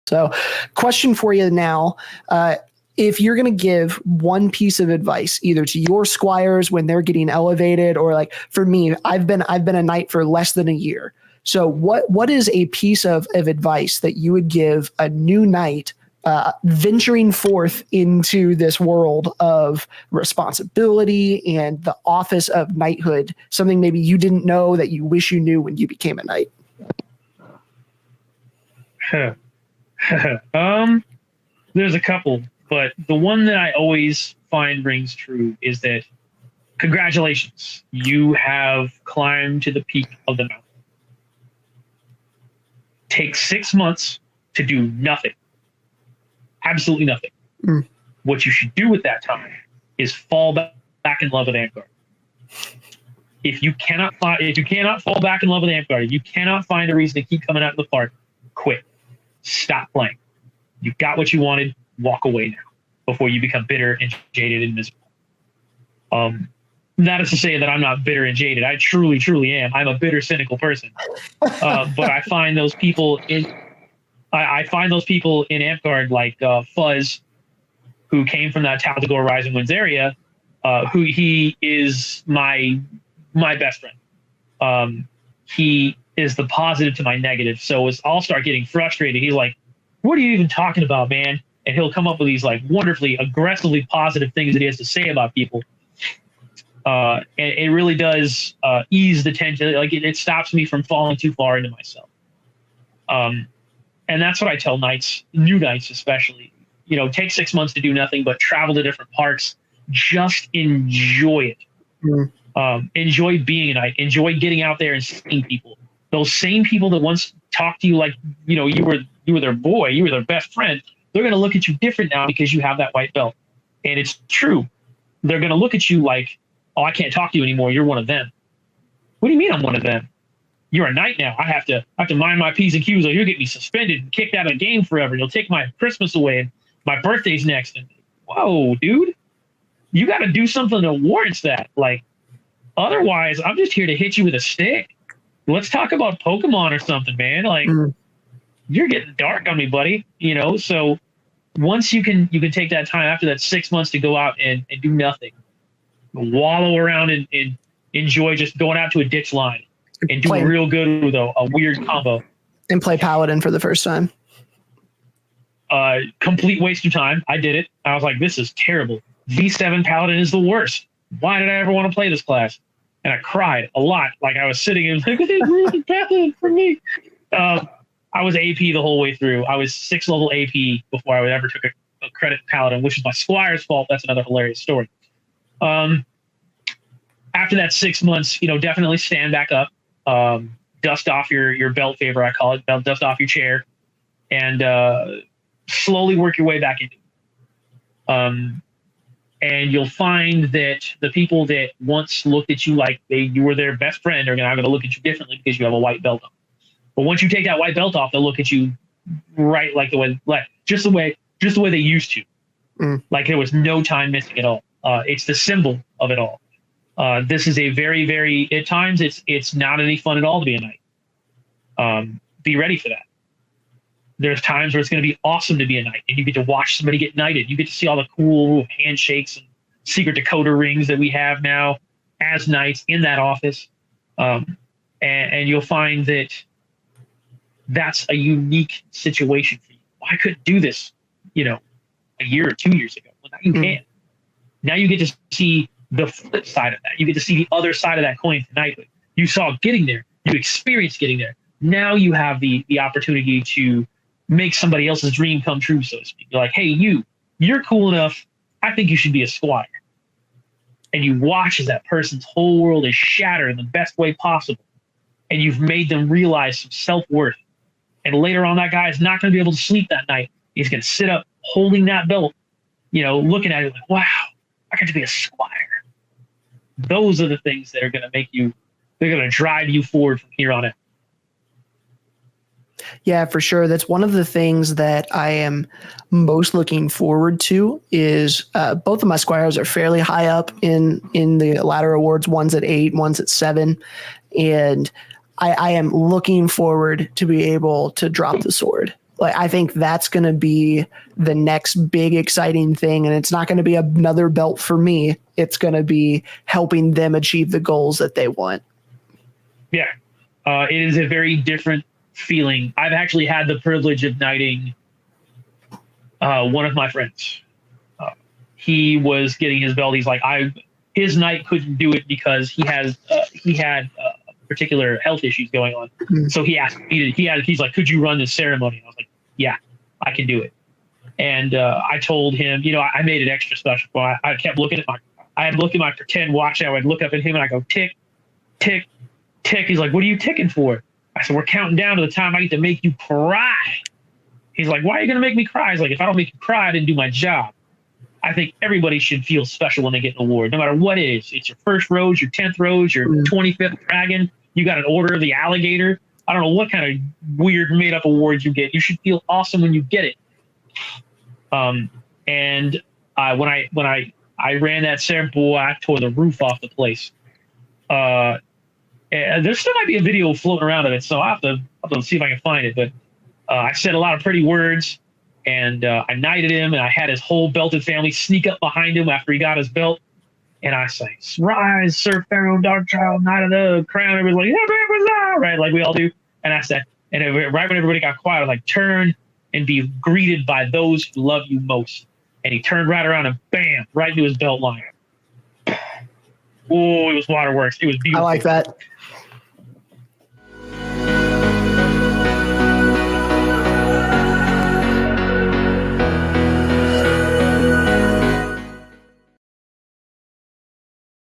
So, question for you now. If you're going to give one piece of advice, either to your squires when they're getting elevated, or like for me, I've been a knight for less than a year. So what is a piece of advice that you would give a new knight venturing forth into this world of responsibility and the office of knighthood, something maybe you didn't know that you wish you knew when you became a knight? There's a couple, but the one that I always find rings true is that congratulations, you have climbed to the peak of the mountain. Take 6 months to do nothing. Absolutely nothing. What you should do with that time is fall back in love with Amtgard. If you cannot fall back in love with Amtgard, if you cannot find a reason to keep coming out of the park, quit. Stop playing. You got what you wanted. Walk away now before you become bitter and jaded and miserable. That is to say that I'm not bitter and jaded. I truly, truly am. I'm a bitter, cynical person. But I find those people in Amtgard, like Fuzz, who came from that Tal'Dagor Rising Winds area, who he is my best friend. He is the positive to my negative. So as I'll start getting frustrated, he's like, "What are you even talking about, man?" And he'll come up with these like wonderfully, aggressively positive things that he has to say about people. And it really does ease the tension. Like it stops me from falling too far into myself. And that's what I tell knights, new knights especially. You know, take 6 months to do nothing but travel to different parks. Just enjoy it. Enjoy being a knight. Enjoy getting out there and seeing people. Those same people that once talked to you like, you know, you were their boy, you were their best friend. They're going to look at you different now because you have that white belt. And it's true. They're going to look at you like, "Oh, I can't talk to you anymore. You're one of them." What do you mean I'm one of them? You're a knight now. I have to mind my P's and Q's, or you'll get me suspended and kicked out of the game forever. And you'll take my Christmas away, and my birthday's next. And whoa, dude, you got to do something that warrants that. Like, otherwise, I'm just here to hit you with a stick. Let's talk about Pokemon or something, man. Like, you're getting dark on me, buddy. You know, so once you can take that time after that 6 months to go out and do nothing, wallow around and enjoy just going out to a ditch line and do real good with a weird combo. And play Paladin for the first time. Complete waste of time. I did it. I was like, this is terrible. V7 Paladin is the worst. Why did I ever want to play this class? And I cried a lot. Like I was sitting in like, this is Paladin for me. I was AP the whole way through. I was 6 level AP before I ever took a credit Paladin, which is my squire's fault. That's another hilarious story. After that 6 months, you know, definitely stand back up, dust off your belt favor, I call it, dust off your chair, and slowly work your way back into it. And you'll find that the people that once looked at you like you were their best friend are now going to look at you differently because you have a white belt on. But once you take that white belt off, they'll look at you right like just the way they used to. Like there was no time missing at all. It's the symbol of it all. This is a very, very, at times it's not any fun at all to be a knight. Be ready for that. There's times where it's going to be awesome to be a knight and you get to watch somebody get knighted. You get to see all the cool handshakes and secret decoder rings that we have now as knights in that office. And you'll find that that's a unique situation for you. I couldn't do this, you know, a year or 2 years ago. Well, now you can. Now you get to see the flip side of that. You get to see the other side of that coin for knighthood. You saw getting there. You experienced getting there. Now you have the opportunity to make somebody else's dream come true, so to speak. You're like, hey, you're cool enough. I think you should be a squire. And you watch as that person's whole world is shattered in the best way possible. And you've made them realize some self-worth. And later on, that guy is not going to be able to sleep that night. He's going to sit up holding that belt, you know, looking at it like, wow, I got to be a squire. Those are the things that are going to make you, they're going to drive you forward from here on out. Yeah, for sure. That's one of the things that I am most looking forward to is both of my squires are fairly high up in the ladder awards. One's at 8, one's at 7. And I am looking forward to be able to drop the sword Like, I think that's going to be the next big exciting thing. And it's not going to be another belt for me. It's going to be helping them achieve the goals that they want. Yeah. It is a very different feeling. I've actually had the privilege of knighting one of my friends. He was getting his belt. He's like, his knight couldn't do it because he had particular health issues going on. Mm. So he asked me he's like, could you run this ceremony? And I was like, yeah, I can do it. And I told him, I made it extra special. I kept looking at I'd look at my pretend watch. I would look up at him and I go, tick, tick, tick. He's like, what are you ticking for? I said, we're counting down to the time I get to make you cry. He's like, why are you going to make me cry? He's like, if I don't make you cry, I didn't do my job. I think everybody should feel special when they get an award, no matter what it is. It's your first rose, your 10th rose, your 25th dragon. You got an Order of the Alligator. I don't know what kind of weird made up awards you get. You should feel awesome when you get it. And when I ran that ceremony, boy, I tore the roof off the place. And there still might be a video floating around of it, so I'll have to see if I can find it. But I said a lot of pretty words. And I knighted him, and I had his whole belted family sneak up behind him after he got his belt. And I sang, rise, Sir Pharaoh, Dark Child, Knight of the Crown. Everybody's like, right, like we all do. And I said, right when everybody got quiet, I was like, turn and be greeted by those who love you most. And he turned right around and bam, right into his belt line. Oh, it was waterworks. It was beautiful. I like that.